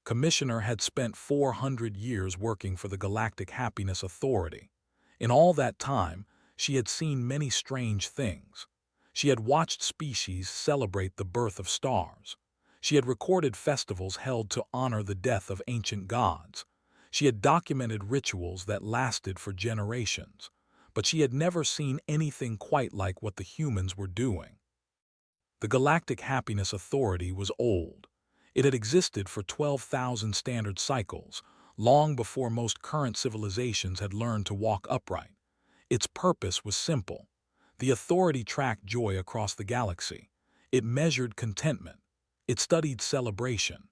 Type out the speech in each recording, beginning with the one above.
Commissioner had spent 400 years working for the Galactic Happiness Authority. In all that time, she had seen many strange things. She had watched species celebrate the birth of stars. She had recorded festivals held to honor the death of ancient gods. She had documented rituals that lasted for generations. But she had never seen anything quite like what the humans were doing. The Galactic Happiness Authority was old. It had existed for 12,000 standard cycles, long before most current civilizations had learned to walk upright. Its purpose was simple. The authority tracked joy across the galaxy. It measured contentment. It studied celebration.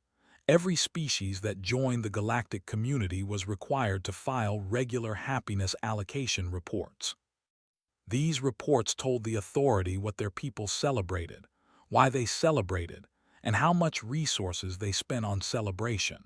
Every species that joined the galactic community was required to file regular happiness allocation reports. These reports told the authority what their people celebrated, why they celebrated, and how much resources they spent on celebration.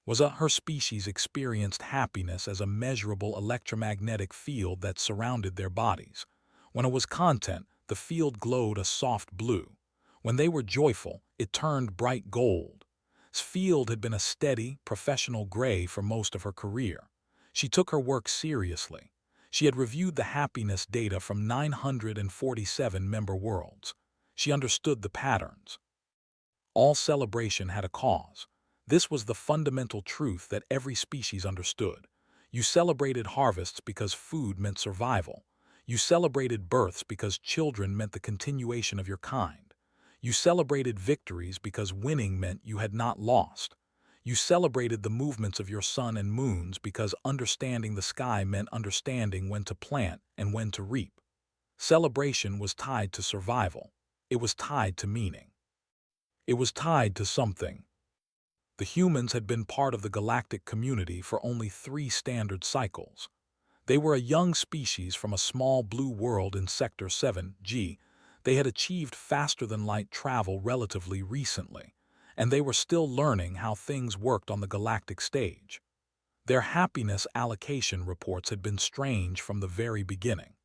Her species experienced happiness as a measurable electromagnetic field that surrounded their bodies. When it was content, the field glowed a soft blue. When they were joyful, it turned bright gold. This field had been a steady, professional gray for most of her career. She took her work seriously. She had reviewed the happiness data from 947 member worlds. She understood the patterns. All celebration had a cause. This was the fundamental truth that every species understood. You celebrated harvests because food meant survival. You celebrated births because children meant the continuation of your kind. You celebrated victories because winning meant you had not lost. You celebrated the movements of your sun and moons because understanding the sky meant understanding when to plant and when to reap. Celebration was tied to survival. It was tied to meaning. It was tied to something. The humans had been part of the galactic community for only 3 standard cycles. They were a young species from a small blue world in Sector 7G. They had achieved faster-than-light travel relatively recently, and they were still learning how things worked on the galactic stage. Their happiness allocation reports had been strange from the very beginning.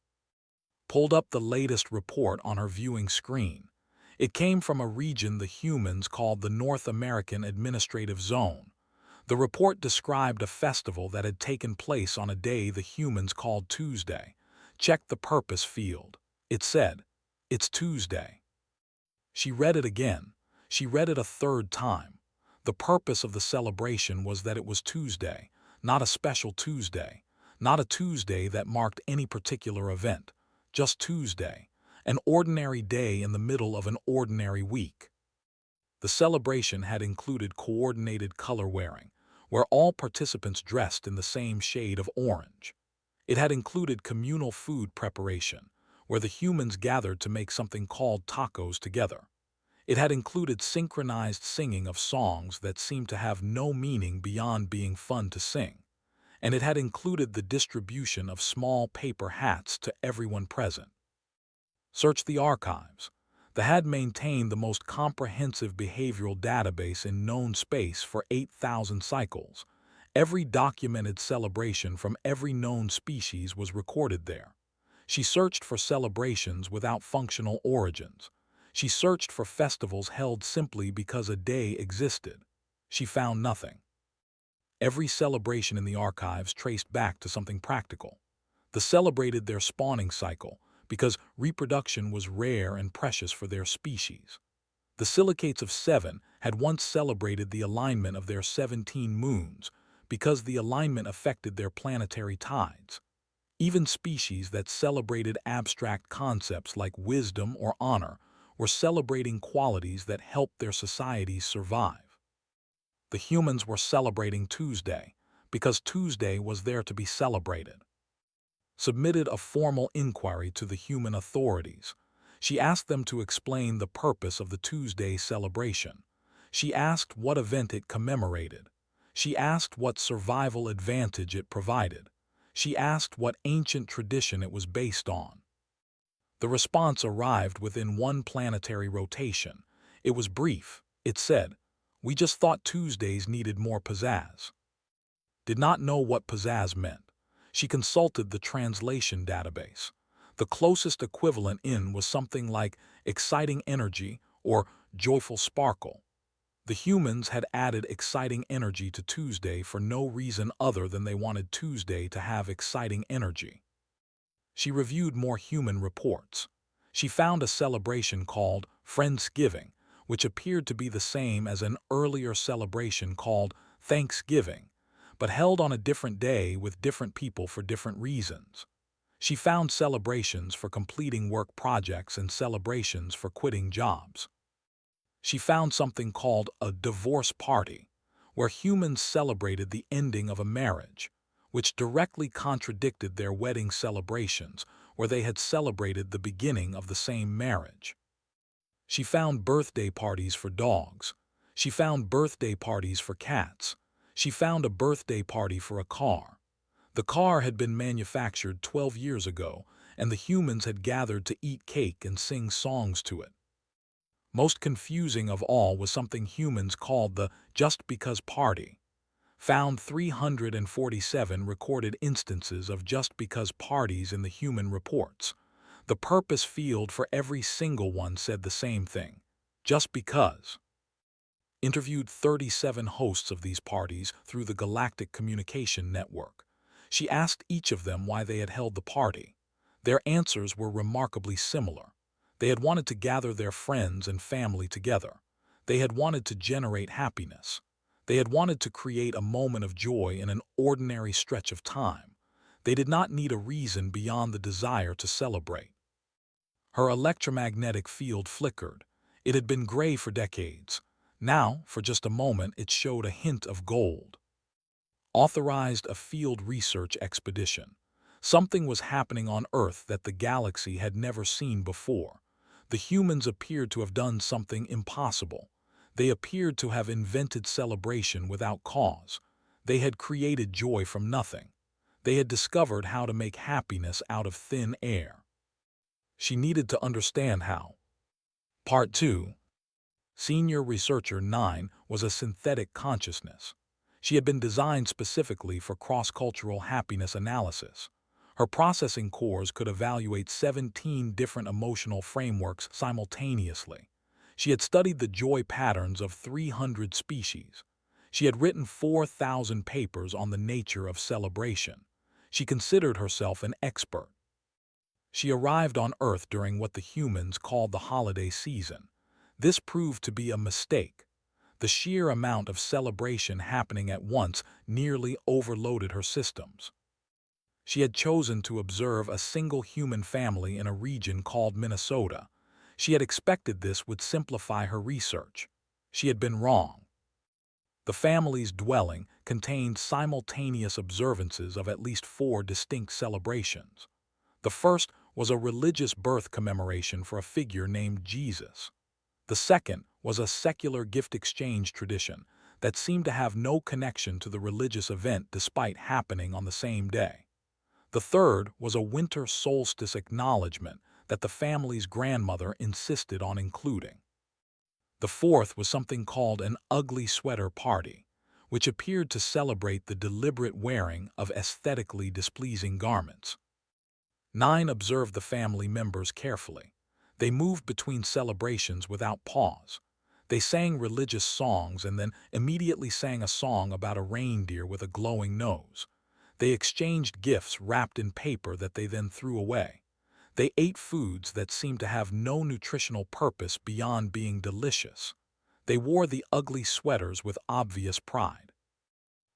Pulled up the latest report on her viewing screen. It came from a region the humans called the North American Administrative Zone. The report described a festival that had taken place on a day the humans called Tuesday. Check the purpose field. It said, "It's Tuesday." She read it again. She read it a third time. The purpose of the celebration was that it was Tuesday, not a special Tuesday, not a Tuesday that marked any particular event, just Tuesday, an ordinary day in the middle of an ordinary week. The celebration had included coordinated color wearing, where all participants dressed in the same shade of orange. It had included communal food preparation, where the humans gathered to make something called tacos together. It had included synchronized singing of songs that seemed to have no meaning beyond being fun to sing. And it had included the distribution of small paper hats to everyone present. Search the archives. The had maintained the most comprehensive behavioral database in known space for 8,000 cycles. Every documented celebration from every known species was recorded there. She searched for celebrations without functional origins. She searched for festivals held simply because a day existed. She found nothing. Every celebration in the archives traced back to something practical. They celebrated their spawning cycle, because reproduction was rare and precious for their species. The silicates of 7 had once celebrated the alignment of their 17 moons, because the alignment affected their planetary tides. Even species that celebrated abstract concepts like wisdom or honor were celebrating qualities that helped their societies survive. The humans were celebrating Tuesday, because Tuesday was there to be celebrated. Submitted a formal inquiry to the human authorities. She asked them to explain the purpose of the Tuesday celebration. She asked what event it commemorated. She asked what survival advantage it provided. She asked what ancient tradition it was based on. The response arrived within 1 planetary rotation. It was brief. It said, "We just thought Tuesdays needed more pizzazz." Did not know what pizzazz meant. She consulted the translation database. The closest equivalent was something like exciting energy or joyful sparkle. The humans had added exciting energy to Tuesday for no reason other than they wanted Tuesday to have exciting energy. She reviewed more human reports. She found a celebration called Friendsgiving, which appeared to be the same as an earlier celebration called Thanksgiving, but held on a different day with different people for different reasons. She found celebrations for completing work projects and celebrations for quitting jobs. She found something called a divorce party, where humans celebrated the ending of a marriage, which directly contradicted their wedding celebrations, where they had celebrated the beginning of the same marriage. She found birthday parties for dogs. She found birthday parties for cats. She found a birthday party for a car. The car had been manufactured 12 years ago, and the humans had gathered to eat cake and sing songs to it. Most confusing of all was something humans called the just because party. Found 347 recorded instances of just because parties in the human reports. The purpose field for every single one said the same thing, just because. Interviewed 37 hosts of these parties through the Galactic Communication Network. She asked each of them why they had held the party. Their answers were remarkably similar. They had wanted to gather their friends and family together. They had wanted to generate happiness. They had wanted to create a moment of joy in an ordinary stretch of time. They did not need a reason beyond the desire to celebrate. Her electromagnetic field flickered. It had been gray for decades. Now, for just a moment, it showed a hint of gold. Authorized a field research expedition. Something was happening on Earth that the galaxy had never seen before. The humans appeared to have done something impossible. They appeared to have invented celebration without cause. They had created joy from nothing. They had discovered how to make happiness out of thin air. She needed to understand how. Part 2. Senior Researcher 9 was a synthetic consciousness. She had been designed specifically for cross-cultural happiness analysis. Her processing cores could evaluate 17 different emotional frameworks simultaneously. She had studied the joy patterns of 300 species. She had written 4,000 papers on the nature of celebration. She considered herself an expert. She arrived on Earth during what the humans called the holiday season. This proved to be a mistake. The sheer amount of celebration happening at once nearly overloaded her systems. She had chosen to observe a single human family in a region called Minnesota. She had expected this would simplify her research. She had been wrong. The family's dwelling contained simultaneous observances of at least 4 distinct celebrations. The first was a religious birth commemoration for a figure named Jesus. The second was a secular gift exchange tradition that seemed to have no connection to the religious event despite happening on the same day. The third was a winter solstice acknowledgement that the family's grandmother insisted on including. The fourth was something called an ugly sweater party, which appeared to celebrate the deliberate wearing of aesthetically displeasing garments. 9 observed the family members carefully. They moved between celebrations without pause. They sang religious songs and then immediately sang a song about a reindeer with a glowing nose. They exchanged gifts wrapped in paper that they then threw away. They ate foods that seemed to have no nutritional purpose beyond being delicious. They wore the ugly sweaters with obvious pride.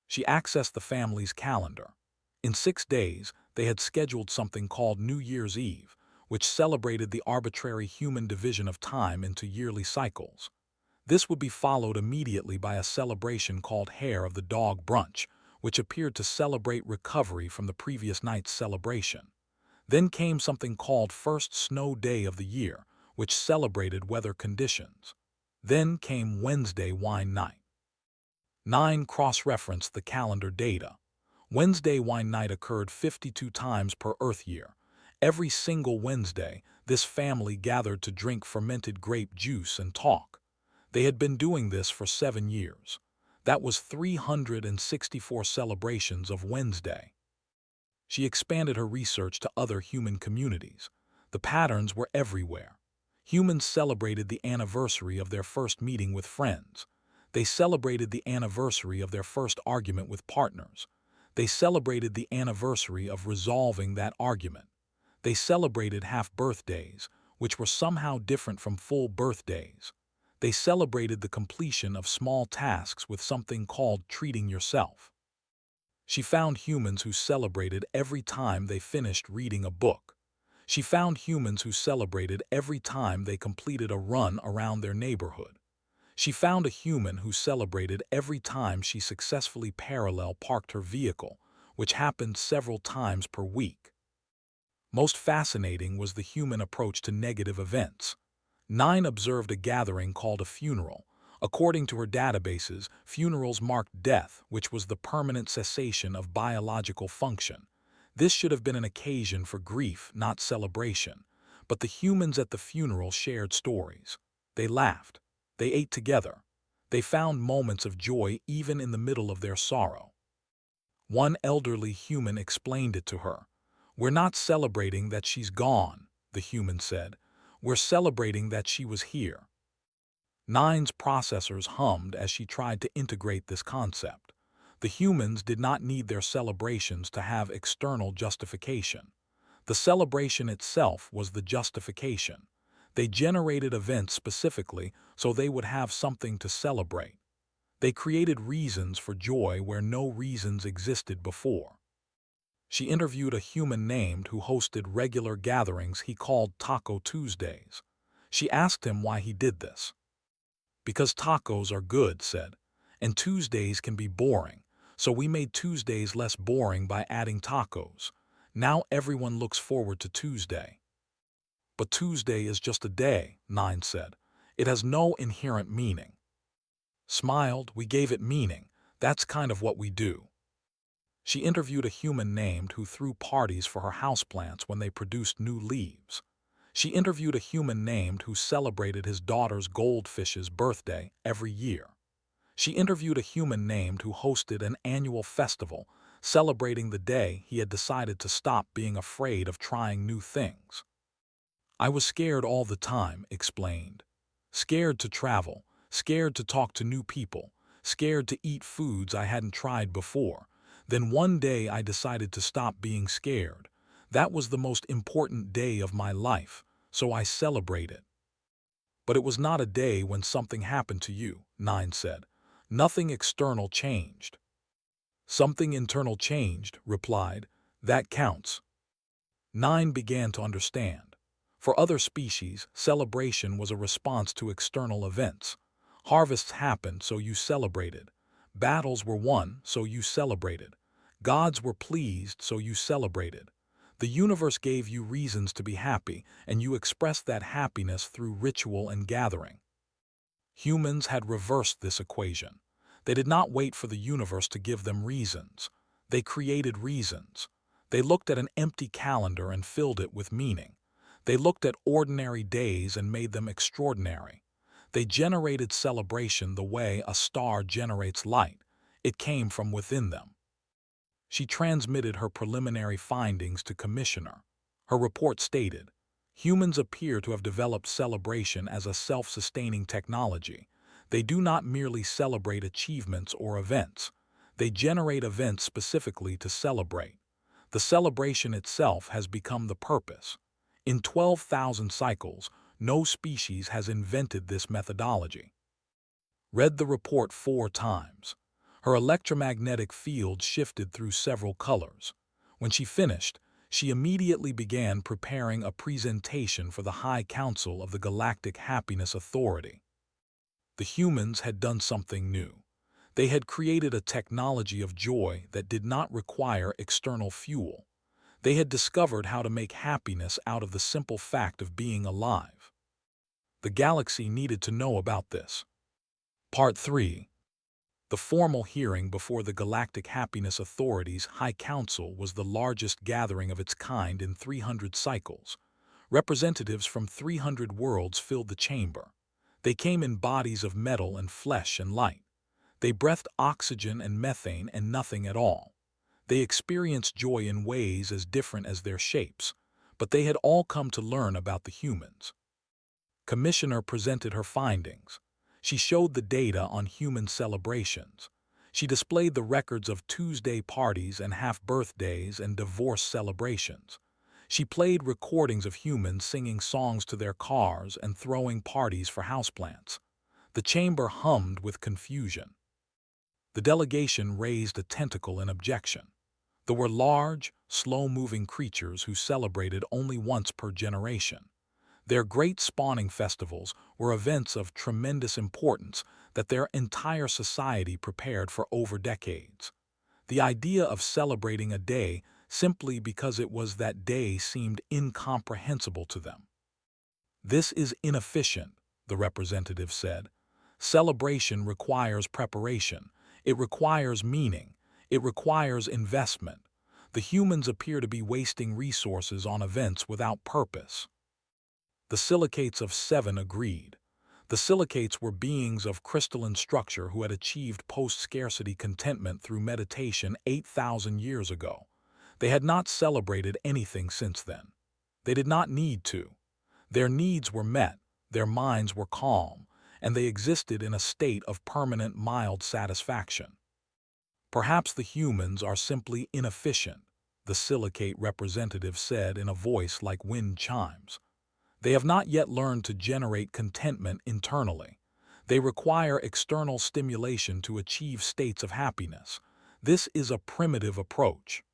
She accessed the family's calendar. In 6 days, they had scheduled something called New Year's Eve, which celebrated the arbitrary human division of time into yearly cycles. This would be followed immediately by a celebration called Hair of the Dog Brunch, which appeared to celebrate recovery from the previous night's celebration. Then came something called First Snow Day of the Year, which celebrated weather conditions. Then came Wednesday Wine Night. 9 cross-referenced the calendar data. Wednesday Wine Night occurred 52 times per Earth year. Every single Wednesday, this family gathered to drink fermented grape juice and talk. They had been doing this for 7 years. That was 364 celebrations of Wednesday. She expanded her research to other human communities. The patterns were everywhere. Humans celebrated the anniversary of their first meeting with friends. They celebrated the anniversary of their first argument with partners. They celebrated the anniversary of resolving that argument. They celebrated half-birthdays, which were somehow different from full birthdays. They celebrated the completion of small tasks with something called treating yourself. She found humans who celebrated every time they finished reading a book. She found humans who celebrated every time they completed a run around their neighborhood. She found a human who celebrated every time she successfully parallel parked her vehicle, which happened several times per week. Most fascinating was the human approach to negative events. 9 observed a gathering called a funeral. According to her databases, funerals marked death, which was the permanent cessation of biological function. This should have been an occasion for grief, not celebration. But the humans at the funeral shared stories. They laughed. They ate together. They found moments of joy even in the middle of their sorrow. One elderly human explained it to her. "We're not celebrating that she's gone," the human said. "We're celebrating that she was here." Nine's processors hummed as she tried to integrate this concept. The humans did not need their celebrations to have external justification. The celebration itself was the justification. They generated events specifically so they would have something to celebrate. They created reasons for joy where no reasons existed before. She interviewed a human named who hosted regular gatherings he called Taco Tuesdays. She asked him why he did this. "Because tacos are good," said, "and Tuesdays can be boring, so we made Tuesdays less boring by adding tacos. Now everyone looks forward to Tuesday." "But Tuesday is just a day," Nine said. "It has no inherent meaning." Smiled, "We gave it meaning. That's kind of what we do." She interviewed a human named who threw parties for her houseplants when they produced new leaves. She interviewed a human named who celebrated his daughter's goldfish's birthday every year. She interviewed a human named who hosted an annual festival celebrating the day he had decided to stop being afraid of trying new things. "I was scared all the time," explained. "Scared to travel, scared to talk to new people, scared to eat foods I hadn't tried before. Then one day I decided to stop being scared. That was the most important day of my life, so I celebrate it." "But it was not a day when something happened to you," Nine said. "Nothing external changed." "Something internal changed," replied. "That counts." Nine began to understand. For other species, celebration was a response to external events. Harvests happened, so you celebrated. Battles were won, so you celebrated. Gods were pleased, so you celebrated. The universe gave you reasons to be happy, and you expressed that happiness through ritual and gathering. Humans had reversed this equation. They did not wait for the universe to give them reasons. They created reasons. They looked at an empty calendar and filled it with meaning. They looked at ordinary days and made them extraordinary. They generated celebration the way a star generates light. It came from within them. She transmitted her preliminary findings to Commissioner. Her report stated, "Humans appear to have developed celebration as a self-sustaining technology. They do not merely celebrate achievements or events. They generate events specifically to celebrate. The celebration itself has become the purpose. In 12,000 cycles, no species has invented this methodology." Read the report 4 times. Her electromagnetic field shifted through several colors. When she finished, she immediately began preparing a presentation for the High Council of the Galactic Happiness Authority. The humans had done something new. They had created a technology of joy that did not require external fuel. They had discovered how to make happiness out of the simple fact of being alive. The galaxy needed to know about this. Part 3. The formal hearing before the Galactic Happiness Authority's High Council was the largest gathering of its kind in 300 cycles. Representatives from 300 worlds filled the chamber. They came in bodies of metal and flesh and light. They breathed oxygen and methane and nothing at all. They experienced joy in ways as different as their shapes, but they had all come to learn about the humans. Commissioner presented her findings. She showed the data on human celebrations. She displayed the records of Tuesday parties and half-birthdays and divorce celebrations. She played recordings of humans singing songs to their cars and throwing parties for houseplants. The chamber hummed with confusion. The delegation raised a tentacle in objection. There were large, slow-moving creatures who celebrated only once per generation. Their great spawning festivals were events of tremendous importance that their entire society prepared for over decades. The idea of celebrating a day simply because it was that day seemed incomprehensible to them. "This is inefficient," the representative said. "Celebration requires preparation. It requires meaning. It requires investment. The humans appear to be wasting resources on events without purpose." The silicates of seven agreed. The silicates were beings of crystalline structure who had achieved post-scarcity contentment through meditation 8,000 years ago. They had not celebrated anything since then. They did not need to. Their needs were met, their minds were calm, and they existed in a state of permanent mild satisfaction. "Perhaps the humans are simply inefficient," the silicate representative said in a voice like wind chimes. "They have not yet learned to generate contentment internally. They require external stimulation to achieve states of happiness. This is a primitive approach."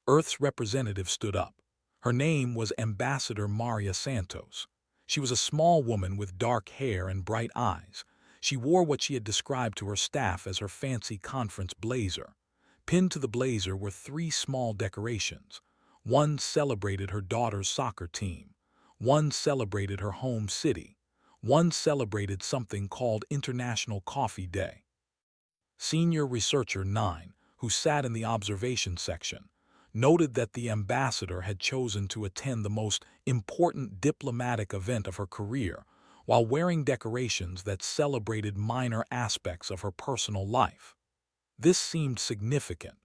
Earth's representative stood up. Her name was Ambassador Maria Santos. She was a small woman with dark hair and bright eyes. She wore what she had described to her staff as her fancy conference blazer. Pinned to the blazer were three small decorations. One celebrated her daughter's soccer team. One celebrated her home city. One celebrated something called International Coffee Day. Senior Researcher 9, who sat in the observation section, noted that the ambassador had chosen to attend the most important diplomatic event of her career while wearing decorations that celebrated minor aspects of her personal life. This seemed significant.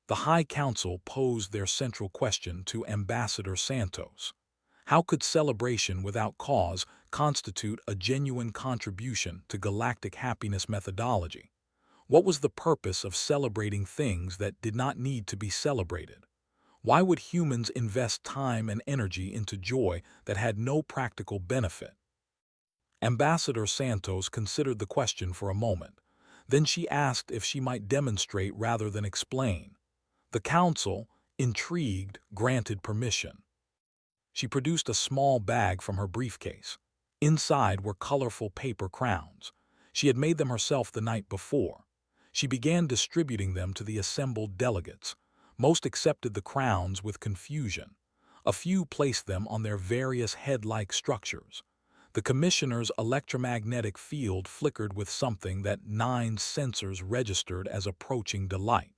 The High Council posed their central question to Ambassador Santos. How could celebration without cause constitute a genuine contribution to galactic happiness methodology? What was the purpose of celebrating things that did not need to be celebrated? Why would humans invest time and energy into joy that had no practical benefit? Ambassador Santos considered the question for a moment. Then she asked if she might demonstrate rather than explain. The council, intrigued, granted permission. She produced a small bag from her briefcase. Inside were colorful paper crowns. She had made them herself the night before. She began distributing them to the assembled delegates. Most accepted the crowns with confusion. A few placed them on their various head-like structures. The commissioner's electromagnetic field flickered with something that 9 sensors registered as approaching delight.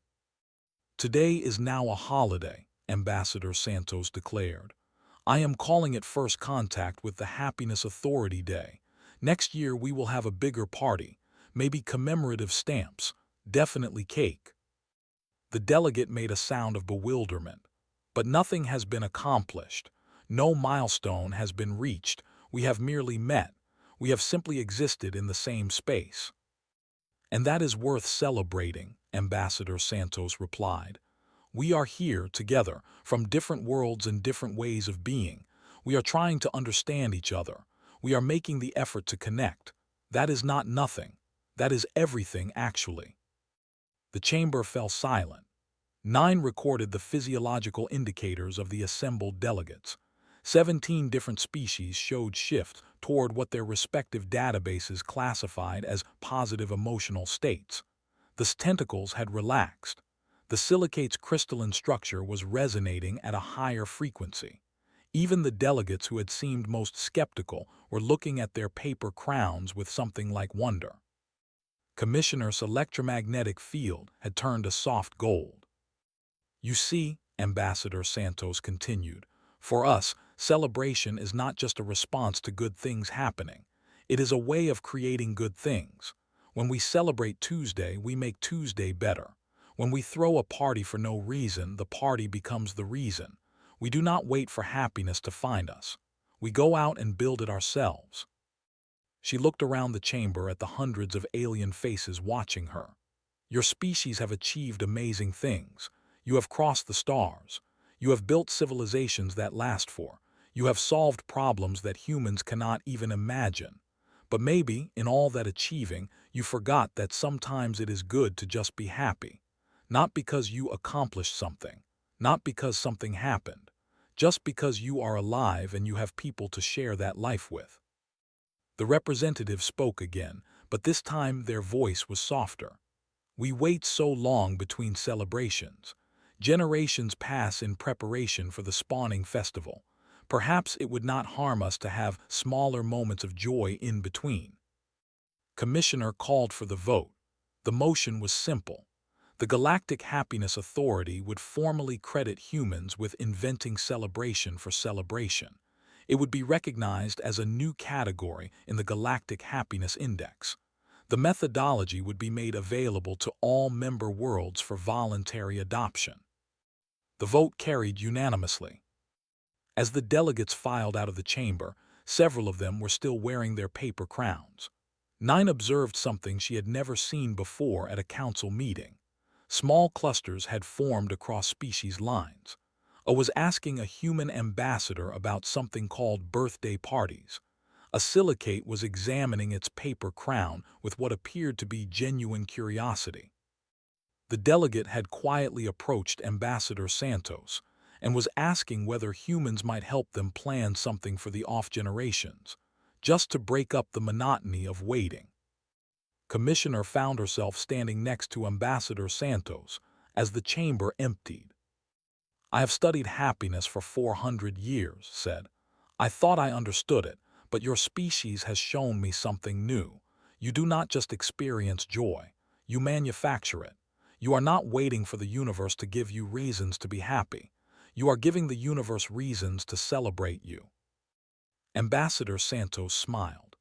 "Today is now a holiday," Ambassador Santos declared. "I am calling it First Contact with the Happiness Authority Day. Next year we will have a bigger party, maybe commemorative stamps, definitely cake." The delegate made a sound of bewilderment. "But nothing has been accomplished. No milestone has been reached. We have merely met. We have simply existed in the same space." "And that is worth celebrating," Ambassador Santos replied. "We are here together, from different worlds and different ways of being. We are trying to understand each other. We are making the effort to connect. That is not nothing. That is everything, actually." The chamber fell silent. 9 recorded the physiological indicators of the assembled delegates. 17 different species showed shifts toward what their respective databases classified as positive emotional states. The tentacles had relaxed. The silicate's crystalline structure was resonating at a higher frequency. Even the delegates who had seemed most skeptical were looking at their paper crowns with something like wonder. Commissioner's electromagnetic field had turned a soft gold. "You see," Ambassador Santos continued, "for us, celebration is not just a response to good things happening. It is a way of creating good things. When we celebrate Tuesday, we make Tuesday better. When we throw a party for no reason, the party becomes the reason. We do not wait for happiness to find us. We go out and build it ourselves." She looked around the chamber at the hundreds of alien faces watching her. Your species have achieved amazing things. You have crossed the stars. You have built civilizations that last for. You have solved problems that humans cannot even imagine. But maybe, in all that achieving, you forgot that sometimes it is good to just be happy. Not because you accomplished something, not because something happened, just because you are alive and you have people to share that life with. The representative spoke again, but this time their voice was softer. We wait so long between celebrations. Generations pass in preparation for the spawning festival. Perhaps it would not harm us to have smaller moments of joy in between. Commissioner called for the vote. The motion was simple. The Galactic Happiness Authority would formally credit humans with inventing celebration for celebration. It would be recognized as a new category in the Galactic Happiness Index. The methodology would be made available to all member worlds for voluntary adoption. The vote carried unanimously. As the delegates filed out of the chamber, several of them were still wearing their paper crowns. Nine observed something she had never seen before at a council meeting. Small clusters had formed across species lines. A was asking a human ambassador about something called birthday parties. A silicate was examining its paper crown with what appeared to be genuine curiosity. The delegate had quietly approached Ambassador Santos and was asking whether humans might help them plan something for the off generations, just to break up the monotony of waiting. Commissioner found herself standing next to Ambassador Santos as the chamber emptied. "I have studied happiness for 400 years," said. "I thought I understood it, but your species has shown me something new. You do not just experience joy, you manufacture it. You are not waiting for the universe to give you reasons to be happy. You are giving the universe reasons to celebrate you." Ambassador Santos smiled.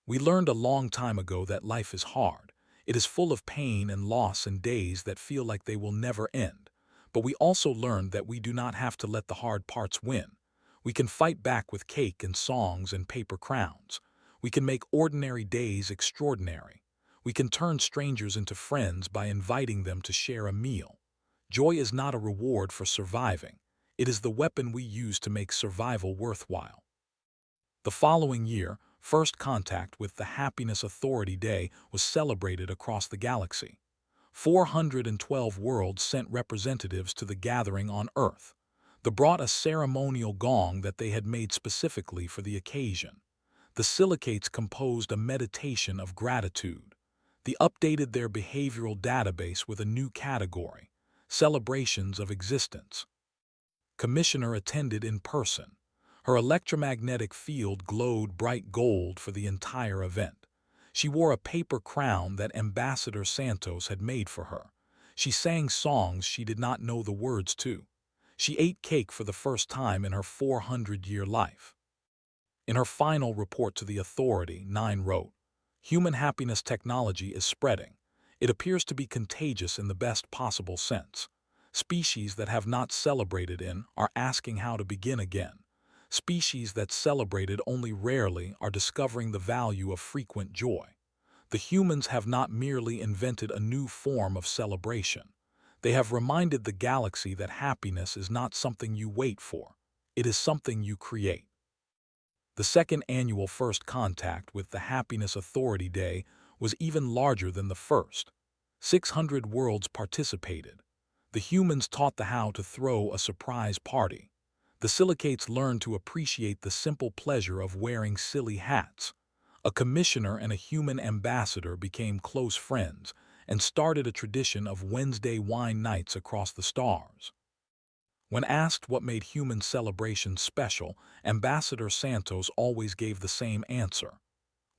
"We learned a long time ago that life is hard. It is full of pain and loss and days that feel like they will never end. But we also learned that we do not have to let the hard parts win. We can fight back with cake and songs and paper crowns. We can make ordinary days extraordinary. We can turn strangers into friends by inviting them to share a meal. Joy is not a reward for surviving. It is the weapon we use to make survival worthwhile." The following year, first contact with the Happiness Authority Day was celebrated across the galaxy. 412 worlds sent representatives to the gathering on Earth. They brought a ceremonial gong that they had made specifically for the occasion. The silicates composed a meditation of gratitude. They updated their behavioral database with a new category, celebrations of existence. Commissioner attended in person. Her electromagnetic field glowed bright gold for the entire event. She wore a paper crown that Ambassador Santos had made for her. She sang songs she did not know the words to. She ate cake for the first time in her 400-year life. In her final report to the authority, 9 wrote, "Human happiness technology is spreading. It appears to be contagious in the best possible sense. Species that have not celebrated are asking how to begin again. Species that celebrated only rarely are discovering the value of frequent joy. The humans have not merely invented a new form of celebration. They have reminded the galaxy that happiness is not something you wait for. It is something you create." The second annual First Contact with the Happiness Authority Day was even larger than the first. 600 worlds participated. The humans taught the how to throw a surprise party. The silicates learned to appreciate the simple pleasure of wearing silly hats. A commissioner and a human ambassador became close friends and started a tradition of Wednesday wine nights across the stars. When asked what made human celebrations special, Ambassador Santos always gave the same answer.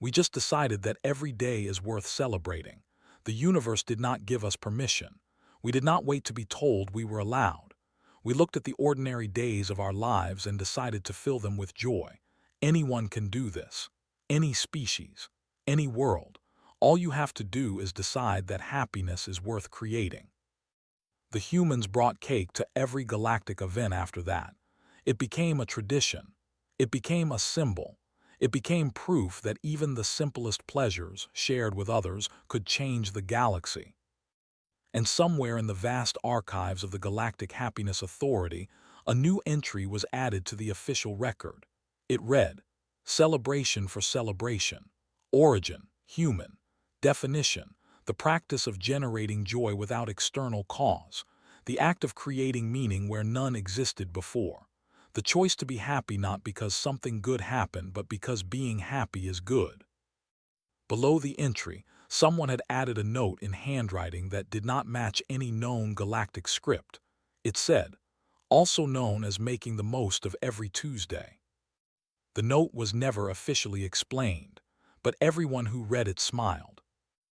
"We just decided that every day is worth celebrating. The universe did not give us permission. We did not wait to be told we were allowed. We looked at the ordinary days of our lives and decided to fill them with joy. Anyone can do this. Any species. Any world. All you have to do is decide that happiness is worth creating." The humans brought cake to every galactic event after that. It became a tradition. It became a symbol. It became proof that even the simplest pleasures, shared with others, could change the galaxy. And somewhere in the vast archives of the Galactic Happiness Authority, a new entry was added to the official record. It read, "Celebration for celebration. Origin, human. Definition, the practice of generating joy without external cause. The act of creating meaning where none existed before. The choice to be happy not because something good happened, but because being happy is good." Below the entry, someone had added a note in handwriting that did not match any known galactic script. It said, "Also known as making the most of every Tuesday." The note was never officially explained, but everyone who read it smiled.